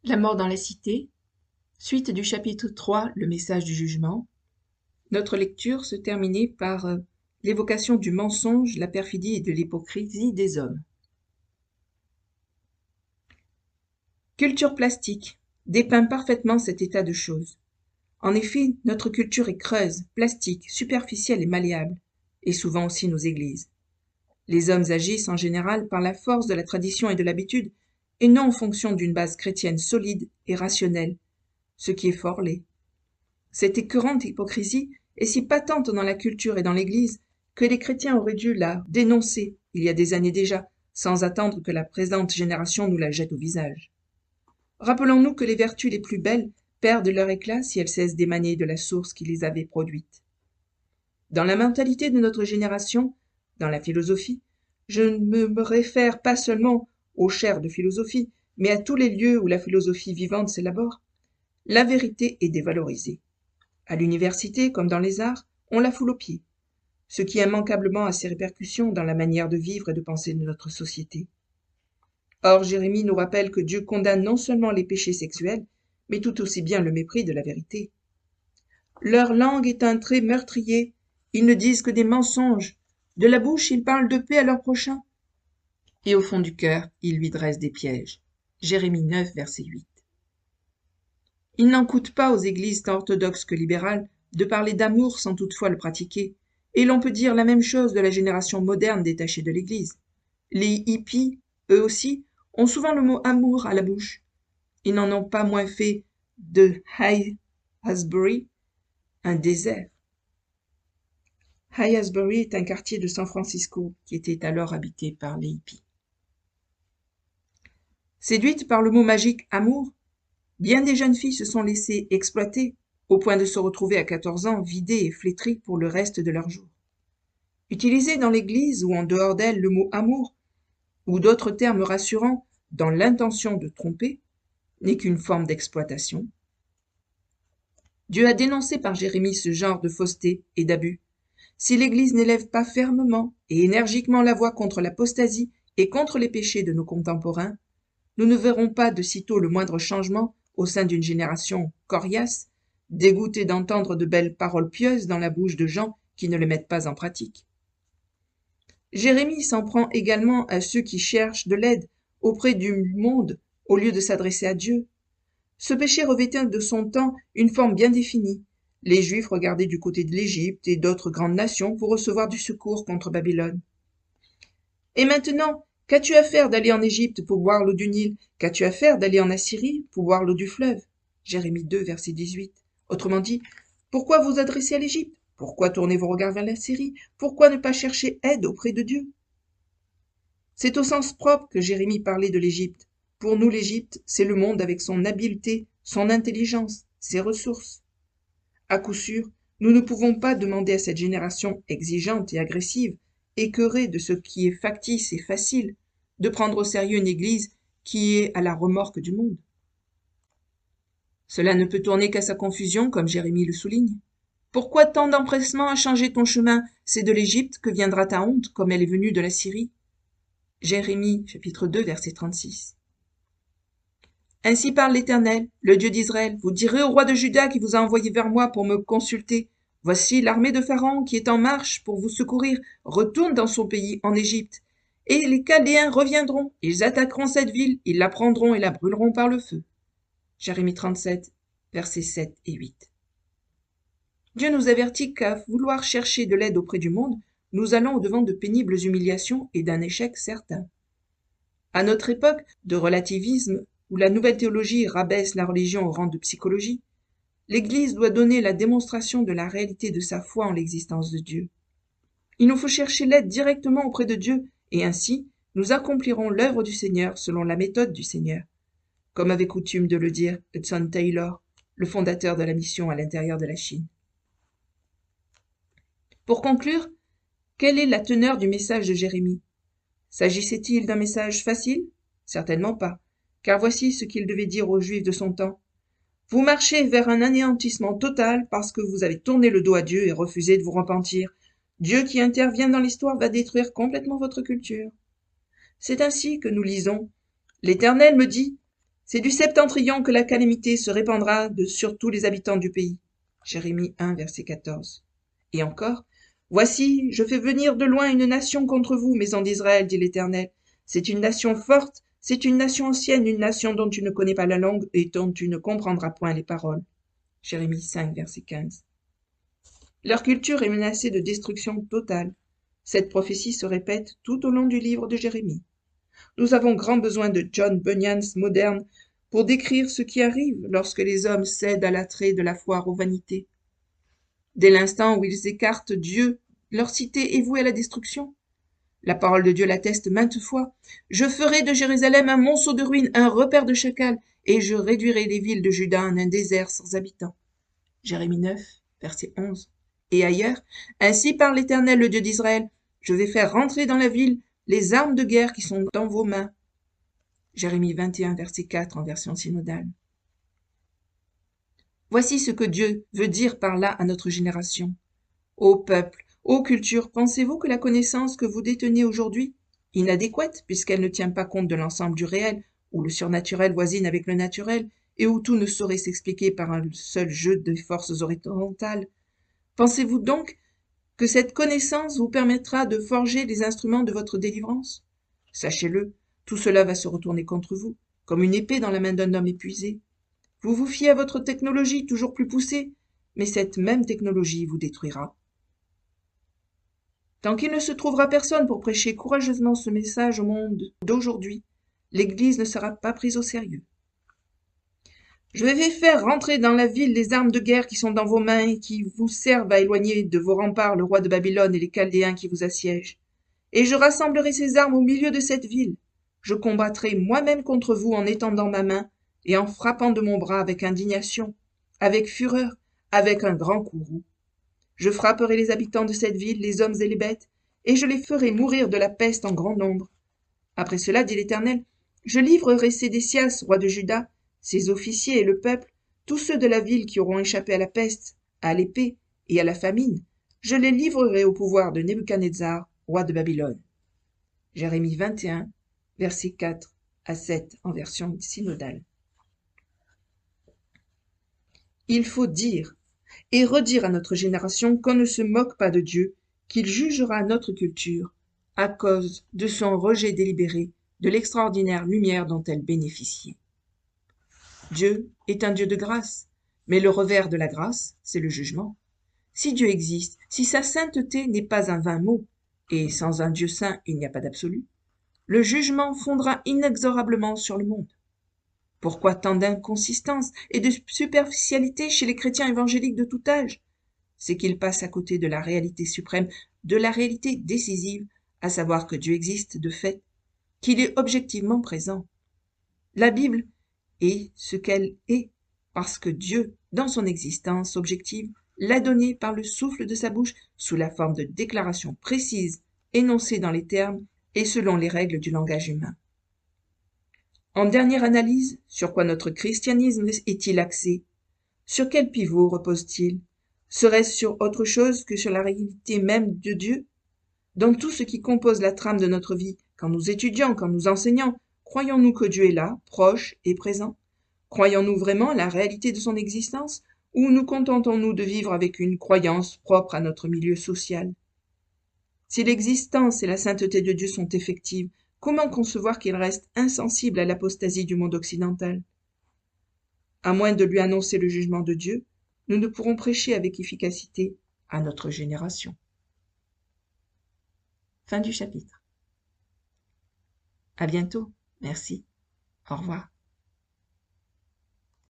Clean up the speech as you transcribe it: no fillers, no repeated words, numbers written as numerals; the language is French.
La mort dans la cité, suite du chapitre 3, le message du jugement. Notre lecture se terminait par l'évocation du mensonge, la perfidie et de l'hypocrisie des hommes. Culture plastique dépeint parfaitement cet état de choses. En effet, notre culture est creuse, plastique, superficielle et malléable, et souvent aussi nos églises. Les hommes agissent en général par la force de la tradition et de l'habitude, et non en fonction d'une base chrétienne solide et rationnelle, ce qui est fort laid. Cette écœurante hypocrisie est si patente dans la culture et dans l'Église que les chrétiens auraient dû la dénoncer il y a des années déjà, sans attendre que la présente génération nous la jette au visage. Rappelons-nous que les vertus les plus belles perdent leur éclat si elles cessent d'émaner de la source qui les avait produites. Dans la mentalité de notre génération, dans la philosophie, je ne me réfère pas seulement aux chaires de philosophie, mais à tous les lieux où la philosophie vivante s'élabore, la vérité est dévalorisée. À l'université, comme dans les arts, on la foule aux pieds, ce qui immanquablement a ses répercussions dans la manière de vivre et de penser de notre société. Or, Jérémie nous rappelle que Dieu condamne non seulement les péchés sexuels, mais tout aussi bien le mépris de la vérité. Leur langue est un trait meurtrier, ils ne disent que des mensonges, de la bouche ils parlent de paix à leur prochain, et au fond du cœur ils lui dressent des pièges. Jérémie 9, verset 8. Il n'en coûte pas aux églises tant orthodoxes que libérales de parler d'amour sans toutefois le pratiquer, et l'on peut dire la même chose de la génération moderne détachée de l'Église. Les hippies, eux aussi, ont souvent le mot amour à la bouche. Ils n'en ont pas moins fait de High-Asbury un désert. High-Asbury est un quartier de San Francisco qui était alors habité par les hippies. Séduites par le mot magique amour, bien des jeunes filles se sont laissées exploiter au point de se retrouver à 14 ans vidées et flétries pour le reste de leur jour. Utiliser dans l'Église ou en dehors d'elle le mot amour, ou d'autres termes rassurants dans l'intention de tromper, n'est qu'une forme d'exploitation. Dieu a dénoncé par Jérémie ce genre de fausseté et d'abus. Si l'Église n'élève pas fermement et énergiquement la voix contre l'apostasie et contre les péchés de nos contemporains, nous ne verrons pas de sitôt le moindre changement au sein d'une génération coriace, dégoûtée d'entendre de belles paroles pieuses dans la bouche de gens qui ne les mettent pas en pratique. Jérémie s'en prend également à ceux qui cherchent de l'aide auprès du monde au lieu de s'adresser à Dieu. Ce péché revêtait de son temps une forme bien définie. Les Juifs regardaient du côté de l'Égypte et d'autres grandes nations pour recevoir du secours contre Babylone. Et maintenant, qu'as-tu à faire d'aller en Égypte pour boire l'eau du Nil? Qu'as-tu à faire d'aller en Assyrie pour boire l'eau du fleuve? Jérémie 2, verset 18. Autrement dit, pourquoi vous adresser à l'Égypte? Pourquoi tourner vos regards vers la Syrie? Pourquoi ne pas chercher aide auprès de Dieu? C'est au sens propre que Jérémie parlait de l'Égypte. Pour nous, l'Égypte, c'est le monde avec son habileté, son intelligence, ses ressources. À coup sûr, nous ne pouvons pas demander à cette génération exigeante et agressive, écœurée de ce qui est factice et facile, de prendre au sérieux une Église qui est à la remorque du monde. Cela ne peut tourner qu'à sa confusion, comme Jérémie le souligne. Pourquoi tant d'empressement à changer ton chemin? C'est de l'Égypte que viendra ta honte, comme elle est venue de la Syrie. Jérémie, chapitre 2, verset 36. Ainsi parle l'Éternel, le Dieu d'Israël. Vous direz au roi de Juda qui vous a envoyé vers moi pour me consulter. Voici l'armée de Pharaon qui est en marche pour vous secourir, retourne dans son pays, en Égypte. Et les Chaldéens reviendront, ils attaqueront cette ville, ils la prendront et la brûleront par le feu. Jérémie 37, versets 7 et 8. Dieu nous avertit qu'à vouloir chercher de l'aide auprès du monde, nous allons au-devant de pénibles humiliations et d'un échec certain. À notre époque de relativisme, où la nouvelle théologie rabaisse la religion au rang de psychologie, l'Église doit donner la démonstration de la réalité de sa foi en l'existence de Dieu. Il nous faut chercher l'aide directement auprès de Dieu, et ainsi nous accomplirons l'œuvre du Seigneur selon la méthode du Seigneur, comme avait coutume de le dire Hudson Taylor, le fondateur de la mission à l'intérieur de la Chine. Pour conclure, quelle est la teneur du message de Jérémie? S'agissait-il d'un message facile? Certainement pas, car voici ce qu'il devait dire aux Juifs de son temps. Vous marchez vers un anéantissement total parce que vous avez tourné le dos à Dieu et refusé de vous repentir. Dieu qui intervient dans l'histoire va détruire complètement votre culture. C'est ainsi que nous lisons. L'Éternel me dit, C'est du septentrion que la calamité se répandra sur tous les habitants du pays. Jérémie 1, verset 14. Et encore, voici, je fais venir de loin une nation contre vous, maison d'Israël, dit l'Éternel. C'est une nation forte, c'est une nation ancienne, une nation dont tu ne connais pas la langue et dont tu ne comprendras point les paroles. Jérémie 5, verset 15. Leur culture est menacée de destruction totale. Cette prophétie se répète tout au long du livre de Jérémie. Nous avons grand besoin de John Bunyans moderne pour décrire ce qui arrive lorsque les hommes cèdent à l'attrait de la foire aux vanités. Dès l'instant où ils écartent Dieu, leur cité est vouée à la destruction. La parole de Dieu l'atteste maintes fois. Je ferai de Jérusalem un monceau de ruines, un repère de chacals, et je réduirai les villes de Juda en un désert sans habitants. Jérémie 9, verset 11. Et ailleurs, ainsi parle l'Éternel, le Dieu d'Israël, je vais faire rentrer dans la ville les armes de guerre qui sont dans vos mains. Jérémie 21, verset 4 en version synodale. Voici ce que Dieu veut dire par là à notre génération. Ô peuple, ô culture, pensez-vous que la connaissance que vous détenez aujourd'hui, inadéquate puisqu'elle ne tient pas compte de l'ensemble du réel, où le surnaturel voisine avec le naturel, et où tout ne saurait s'expliquer par un seul jeu de forces horizontales, pensez-vous donc que cette connaissance vous permettra de forger les instruments de votre délivrance? Sachez-le, tout cela va se retourner contre vous, comme une épée dans la main d'un homme épuisé. Vous vous fiez à votre technologie toujours plus poussée, mais cette même technologie vous détruira. Tant qu'il ne se trouvera personne pour prêcher courageusement ce message au monde d'aujourd'hui, l'Église ne sera pas prise au sérieux. Je vais faire rentrer dans la ville les armes de guerre qui sont dans vos mains et qui vous servent à éloigner de vos remparts le roi de Babylone et les Chaldéens qui vous assiègent. Et je rassemblerai ces armes au milieu de cette ville. Je combattrai moi-même contre vous en étendant ma main et en frappant de mon bras avec indignation, avec fureur, avec un grand courroux. Je frapperai les habitants de cette ville, les hommes et les bêtes, et je les ferai mourir de la peste en grand nombre. Après cela, dit l'Éternel, je livrerai Sédécias, roi de Juda, ses officiers et le peuple, tous ceux de la ville qui auront échappé à la peste, à l'épée et à la famine, je les livrerai au pouvoir de Nebuchadnezzar, roi de Babylone. Jérémie 21, versets 4 à 7 en version synodale. Il faut dire et redire à notre génération qu'on ne se moque pas de Dieu, qu'il jugera notre culture à cause de son rejet délibéré de l'extraordinaire lumière dont elle bénéficiait. Dieu est un Dieu de grâce, mais le revers de la grâce, c'est le jugement. Si Dieu existe, si sa sainteté n'est pas un vain mot, et sans un Dieu saint il n'y a pas d'absolu, le jugement fondera inexorablement sur le monde. Pourquoi tant d'inconsistance et de superficialité chez les chrétiens évangéliques de tout âge? C'est qu'ils passent à côté de la réalité suprême, de la réalité décisive, à savoir que Dieu existe de fait, qu'il est objectivement présent. La Bible est ce qu'elle est, parce que Dieu, dans son existence objective, l'a donnée par le souffle de sa bouche sous la forme de déclarations précises, énoncées dans les termes et selon les règles du langage humain. En dernière analyse, sur quoi notre christianisme est-il axé? Sur quel pivot repose-t-il? Serait-ce sur autre chose que sur la réalité même de Dieu? Dans tout ce qui compose la trame de notre vie, quand nous étudions, quand nous enseignons, croyons-nous que Dieu est là, proche et présent? Croyons-nous vraiment la réalité de son existence, ou nous contentons-nous de vivre avec une croyance propre à notre milieu social? Si l'existence et la sainteté de Dieu sont effectives, comment concevoir qu'il reste insensible à l'apostasie du monde occidental? À moins de lui annoncer le jugement de Dieu, nous ne pourrons prêcher avec efficacité à notre génération. Fin du chapitre. À bientôt. Merci. Au revoir.